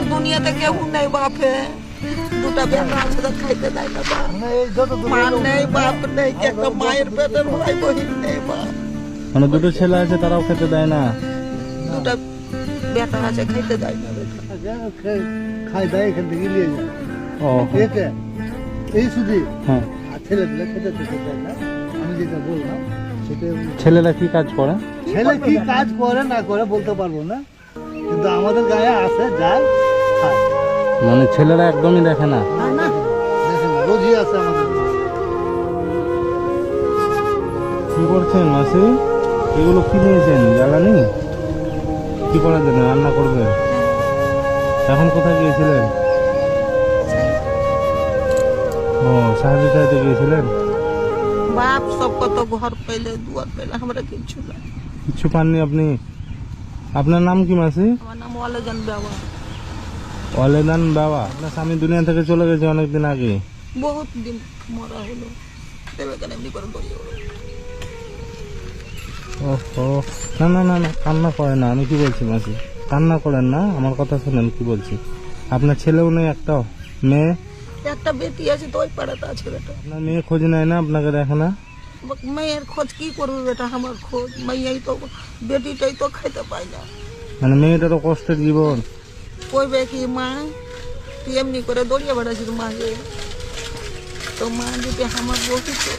আমার দুনিয়াতে কেউ নেই বাপে, দুটা বেটা আছে তো খাইতে দেয় না বাপ, মা নেই বাপ নেই, একটা মায়ের পেটের ভাই বহিন নেই বাপ। মানে দুটো ছেলে আছে তারাও খেতে দেয় না? দুটা বেটা আছে খাইতে দেয় না। খাই দেয় এখান থেকে নিয়ে যায়। ও এই শুধু হ্যাঁ। আর ছেলেগুলো খেতে দিতে দেয় না। আমি যেটা বললাম সেটা। ছেলেরা কি কাজ করে? ছেলে কি কাজ করে না করে বলতে পারবো না, কিন্তু আমাদের গায়ে আসে যায় খায়। মানে ছেলেরা একদমই দেখে না? না দেখেন না, রোজই আছে আমাদের। কি করছেন মাসি? এগুলো কি নিয়েছেন? জ্বালানি কি করার জন্য? রান্না করবেন? এখন কোথায় গিয়েছিলেন? ও সাহায্য চাইতে গিয়েছিলেন? বাপ সব কত ঘর পেলে দুয়ার পেলে, আমরা কিছু না। কিছু পাননি আপনি? আপনার নাম কি মাসি? আমার নাম ওয়ালেদান বাবা। ওয়ালেদান বাবা। আপনার স্বামী দুনিয়া থেকে চলে গেছে অনেকদিন আগে? বহুত দিন মরা হলো, দেবে কেন এমনি করে বলি। ওহো, না না না না, কান্না করেন না। আমি কি বলছি মাসি, কান্না করেন না, আমার কথা শুনেন কি বলছি। আপনার ছেলেও নেই একটাও? মেয়ে? একটা বেটি আছে তো ওই পাড়াতে আছে বেটা। আপনার মেয়ে খোঁজ নেয় না, আপনাকে দেখে না? মেয়ের খোঁজ কি করবে বেটা, আমার খোঁজ মেয়েই তো, বেটিটাই তো খাইতে পাই না। মানে মেয়েটারও কষ্টের জীবন। কইবে কি মা তুই এমনি করে দৌড়িয়ে বেড়াচ্ছিস মাকে, তো মা যদি আমার বসি তো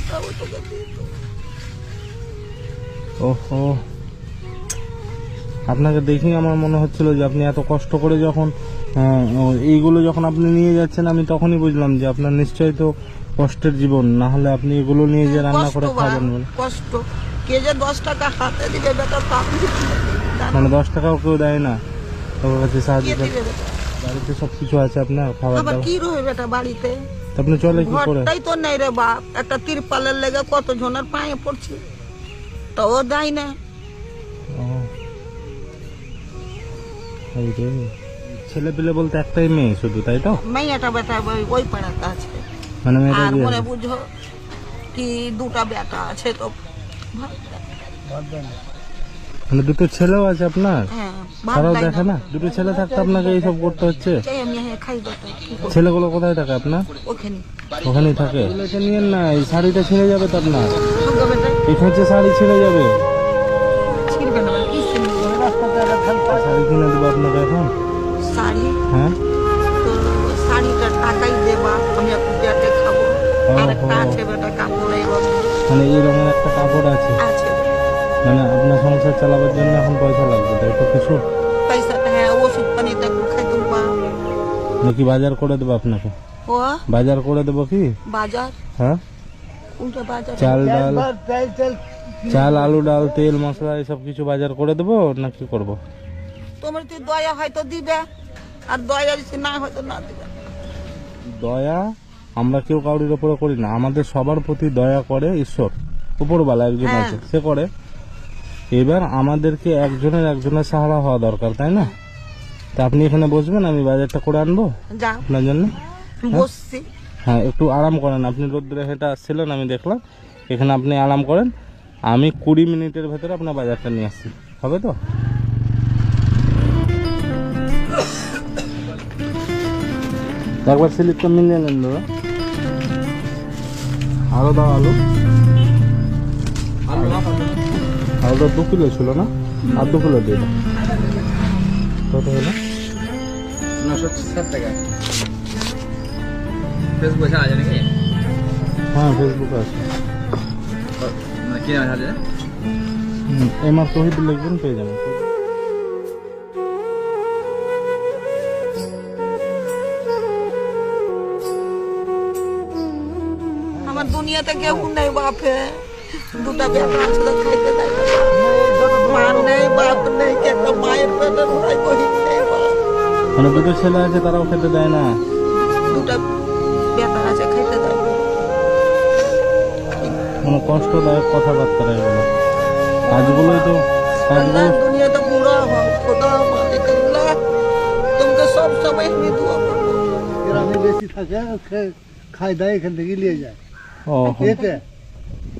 তাও তোকে দিত। ওহো, আপনাকে দেখি আমার মনে হচ্ছিল যে আপনি এত কষ্ট করে যখন এইগুলো যখন আপনি নিয়ে যাচ্ছেন, আমি তখনই বুঝলাম যে আপনার নিশ্চয়ই তো কষ্টের জীবন, না হলে আপনি এগুলো নিয়ে যে রান্না করে খাবেন বলে। কষ্ট কে যে 10 টাকা হাতে দিবে বেটা, তা মানে 10 টাকাও কেউ দেয় না তোর কাছে সাহায্য? কে দিবে বেটা? বাড়িতে সবকিছু আছে আপনার, খাবার আবার দাবার? কি রবে বেটা বাড়িতে? তো আপনি চলে কি করে? ঘরটাই তো নেই রে বাপ, একটা তিরপালের লেগে কত জনের পায়ে পড়ছে, তো ও দেয় না। ও, এই রে। ছেলে পেলে বলতে একটাই মেয়ে শুধু, তাই তো? মেয়েটা বেটা ওই পাড়াতে আছে, মানে মেয়েটা আর বিয়ে মনে হয়েছে? বুঝো কি দুটা বেটা আছে তো মানে দুটো ছেলেও আছে আপনার? হ্যাঁ, তারাও দেখে না? দুটো ছেলে থাকতে আপনাকে এইসব করতে হচ্ছে? আমি খাই বেটা কি করব? ছেলেগুলো কোথায় থাকে আপনার? ওখানে ওখানেই থাকে? এগুলোকে নিয়েন না, এই শাড়িটা ছিঁড়ে যাবে তো আপনার। সঙ্গে বেটা এই হচ্ছে শাড়ি ছিঁড়ে যাবে। ছিড়বে না কি ছিড়বে? শাড়ি কিনে দেবো আপনাকে এখন। শাড়ি হ্যাঁ, তো শাড়িটার টাকাই দেবা, আমি একটু পেটে খাবো। আর একটা আছে বেটা কাপড়, এই মানে এই রঙের একটা কাপড় আছে? আছে মানে আপনার সংসার চালাবার জন্য এখন পয়সা লাগবে, তাই তো? কিছু পয়সাটা, হ্যাঁ ওষুধ পানি দেখো খাই তুলবা। নাকি বাজার করে দেবো আপনাকে? ও বাজার করে দেবো কি? বাজার হ্যাঁ, কোনটা বাজার? চাল ডাল, চাল আলু ডাল তেল মশলা এসব কিছু বাজার করে দেবো না কি করব? তোমার যদি দয়া হয়তো দিবে, আর দয়া যদি না হয়তো না দিবে। দয়া আমরা কেউ কাউরির ওপরে করি না, আমাদের সবার প্রতি দয়া করে ঈশ্বর, উপরওয়ালা একজন হ্যাঁ। আছে, সে করে। এবার আমাদেরকে একজনের সাহারা হওয়া দরকার, তাই না? তা আপনি এখানে বসবেন, আমি বাজারটা করে আনবো যাও আপনার জন্য। বসছি। হ্যাঁ, একটু আরাম করেন, আপনি রোদ্রে হেঁটে আসছিলেন আমি দেখলাম, এখানে আপনি আরাম করেন, আমি 20 মিনিটের ভেতরে আপনার বাজারটা নিয়ে আসছি, হবে তো? একবার স্লিপটা মিলিয়ে নেন দাদা। আরো দাও আলু, আলুটা 2 কিলো ছিল না? আর 2 কিলো দিয়ে দাও। কত হলো? 960 টাকা। ফেসবুকে ছাড়া যায় নাকি? হ্যাঁ, ফেসবুকে আছে। মানে কি নাম আছে? এমআর তহিদ লিখবেন, পেয়ে যাবেন। আমার দুনিয়াতে কেউ নেই বাপে, দুটা বেটা আছে তো খাইতে দেয় না। মা নেই বাপ নেই, একটা মায়ের পেটের ভাই বহিন নেই বাপ। মানে দুটো ছেলে আছে তারাও খেতে দেয় না? দুটা বেটা আছে খাইতে দেয় না। মানে কষ্টদায়ক কথাবার্তা এগুলো, কাজগুলোই তো কাজগুলো। अल्लाह दुनिया तो पूरा हो, खुदा मालिक अल्लाह तुमको सब समय में दुआ करो। গ্রামে বেশি থাকে, খাই দেয় এখান থেকে নিয়ে যায়। ও এতে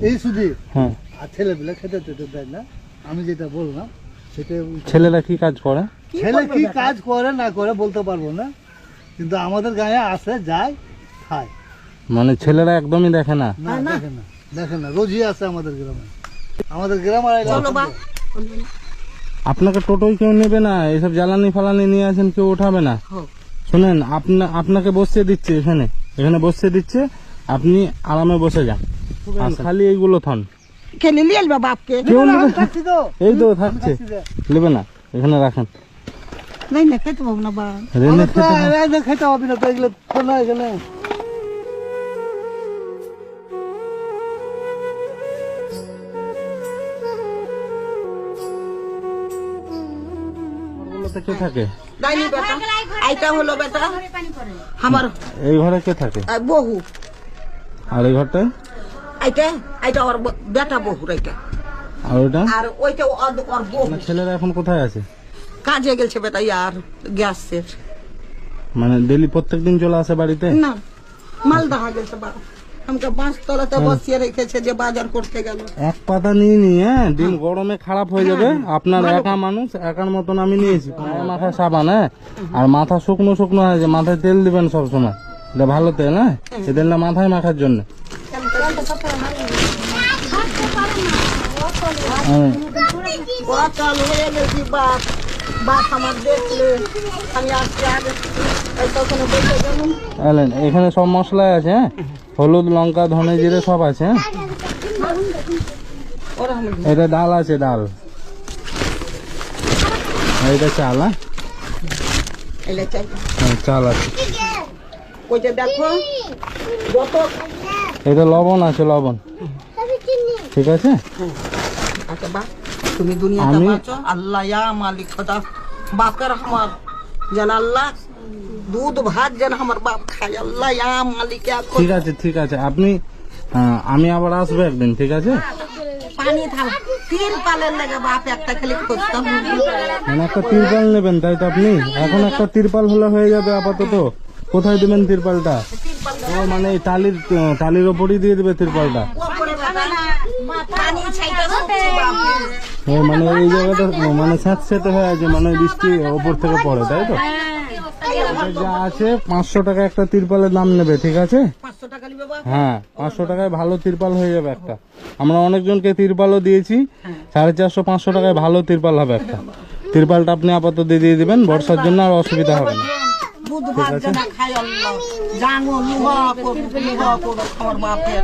এই শুধু হ্যাঁ। আর ছেলেগুলো খেতে দিতে দেয় না। আমি যেটা বললাম সেটা। ছেলেরা কি কাজ করে? ছেলে কি কাজ করে না করে বলতে পারবো না, কিন্তু আমাদের গায়ে আসে যায় খায়। মানে ছেলেরা একদমই দেখে না। না দেখে না রোজই আসে আমাদের গ্রামে। আমাদের গ্রামে চলো বাপ আপনাকে টোটোই কেউ নেবে না, এসব জ্বালানি ফালানি নিয়ে আসেন কেউ উঠাবে না। হোক। শুনেন, আপনাকে বসিয়ে দিচ্ছে, এখানে বসিয়ে দিচ্ছে, আপনি আরামে বসে যান। খালি এইগুলো থন, খেলে নিয়ে আসবে বাপকে। কেউ নেবে না। থাকছি তো এই তো থাকছে, নেবে না, এখানে রাখেন। নাই না খেতে পাবো না বাপ। রেনে খেতে হয়। এনে খেতে হবে না তো, এগুলো তো না এখানে। ওগুলোতে কে থাকে? নাই নি বেটা, এইটা হলো বেটা আমার এই ঘরে কে থাকে? বহু। আর এই ঘরটায়? এইটা ওর বেটা বহুর এইটা। আর ওইটা? আর ওইটা ওর বহু। আপনার ছেলেরা এখন কোথায় আছে? কাজে গেছে বেটা ইয়ার গ্যাসের। মানে ডেলি প্রত্যেকদিন চলে আসে বাড়িতে? না মালদা গেছে বাপ, আমাকে বাঁশতলাতে বসিয়ে রেখেছে যে বাজার করতে গেল। এক পাতা নিয়ে নিয়ে দিন গরমে খারাপ হয়ে যাবে। আপনার একা মানুষ, একার মতন আমি নিয়েছি। পায়ে মাথায় সাবান, আর মাথা শুকনো শুকনো হয়েছে, মাথায় তেল দিবেন সব সময়, এটা ভালো তেল। এই তেলটা মাথায় মাখার জন্য। অচল হয়ে গেছি বাপ। বাপ আমার দেখলে আমি আজকে আগে তখন বসে গেলাম। এলেন, এখানে সব মশলা আছে, হলুদ, লঙ্কা, ধনে, জিরে সব আছে। এটা ডাল আছে, ডাল। এটা চাল। এলে চাই চাল আছে। ওইটা দেখো যত এটা লবণ আছে, লবণ। ঠিক আছে। আচ্ছা বাপ, তুমি দুনিয়াতে আমি- বাঁচো। আল্লাহ ইয়া মালিক খোদা বাপের আমার যেন আল্লাহ দুধ ভাত যেন আমার বাপ খায়। আল্লাহ ইয়া মালিক ইয়া খোদা। ঠিক আছে, ঠিক আছে। আপনি আমি আবার আসবো একদিন, ঠিক আছে? পানি থাল তিন পালের লেগে বাপ একটা খালি খুঁজতাম। মানে একটা তিরপাল নেবেন, তাই তো? আপনি এখন একটা তিরপাল হলে হয়ে যাবে আপাতত। কোথায় দিবেন তিরপালটা? ও মানে এই টালির ওপরই দিয়ে দিবে তিরপালটা। পানি ছাইটা হচ্ছে বাপ। ও মানে এই জায়গাটা মানে স্যাঁতস্যাঁতে হয়ে আছে, মানে বৃষ্টি ওপর থেকে পড়ে, তাই তো? এটা যা আছে 500 টাকা একটা তিরপালের দাম নেবে, ঠিক আছে? 500 টাকা নিবে বাপ। হ্যাঁ, 500 টাকায় ভালো তিরপাল হয়ে যাবে একটা। আমরা অনেকজনকে তিরপালও দিয়েছি, 450-500 টাকায় ভালো তিরপাল হবে একটা। তিরপালটা আপনি আপাতত দিয়ে দিবেন, বর্ষার জন্য আর অসুবিধা হবে না। দুধ ভাত যেন খায় আল্লাহ। জাঙ্গো লুহা করবে আমার বাপের।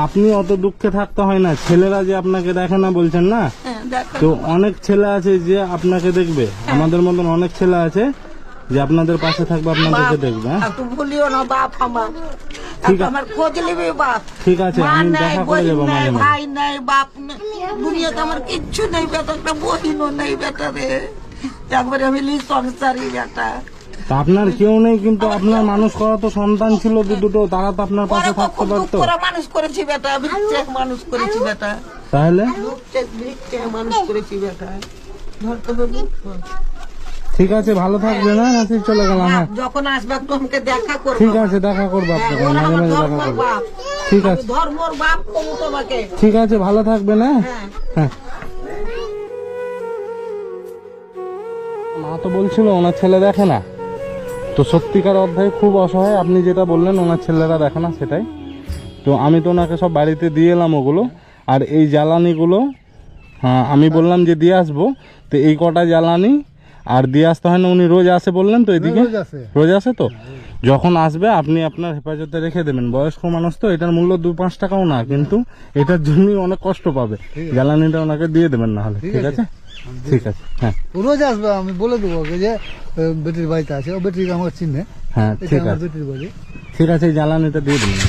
আপনি অত দুঃখে থাকতে হয় না, ছেলেরা যে আপনাকে দেখে না বলছেন না, হ্যাঁ, দেখো তো অনেক ছেলে আছে যে আপনাকে দেখবে। আমাদের মতন অনেক ছেলে আছে যে আপনাদের পাশে থাকবে, আপনাদেরকে দেখবে। হ্যাঁ, আর তুই ভুলিও না বাপ আমার। ঠিক আছে। আমার খোঁজ নিবি বাপ। ঠিক আছে, মা আমি নাই, দেখা করে বোন যাবো নাই, মাঝে মাঝে। ভাই নাই, বাপ নাই, দুনিয়াতে আমার কিচ্ছু নেই বেটা। একটা বহিনও নেই বেটা রে। একবারে আমি সংসারী বেটা। তা আপনার কেউ নেই, কিন্তু আপনার মানুষ করা তো সন্তান ছিল দুটো, তারা তো আপনার পাশে পরে থাকতে খুব দুঃখ পারতো। করে মানুষ করেছি বেটা, ভিক্ষে মানুষ করেছি বেটা, তাহলে ভিক্ষে মানুষ করেছি বেটা। ধরতে হবে। ঠিক আছে, ভালো থাকবে না? নাকি চলে গেলাম? হ্যাঁ, যখন আসবে একটু আমাকে দেখা করবো। ঠিক আছে, দেখা করবো আপনাকে, ওরা মাঝে আমার মাঝে দেখা ধর্মর করবো। বাপ। ঠিক আমি আছে, ধর্মর বাপ কমু তোমাকে। ঠিক আছে, ভালো থাকবে না? হ্যাঁ। হ্যাঁ। মা তো বলছিল ওনার ছেলে দেখে না, তো সত্যিকার অধ্যায় খুব অসহায়। আপনি যেটা বললেন ওনার ছেলেরা দেখে না, সেটাই তো। আমি তো ওনাকে সব বাড়িতে দিয়ে এলাম ওগুলো। আর এই জ্বালানিগুলো আমি বললাম যে দিয়ে আসবো, তো এই কটা জ্বালানি আর দিয়ে আসতে হয় না। উনি রোজ আসে বললেন তো এদিকে? রোজ আসে। রোজ আসে তো। যখন আসবে আপনি আপনার হেফাজতে রেখে দেবেন। বয়স্ক মানুষ তো, এটার মূল্য 2-5 টাকাও না, কিন্তু এটার জন্যই অনেক কষ্ট পাবে। জ্বালানিটা ওনাকে দিয়ে দেবেন না হলে, ঠিক আছে? ঠিক আছে, হ্যাঁ ও রোজ আসবে, আমি বলে দেবো ওকে যে বেটির বাড়িতে আছে, ও বেটিকে আমার চিনে, হ্যাঁ, এটা ঠিক আমার আছে, বেটির বাড়ি। ঠিক আছে, এই জ্বালানিটা দিয়ে দেবেন।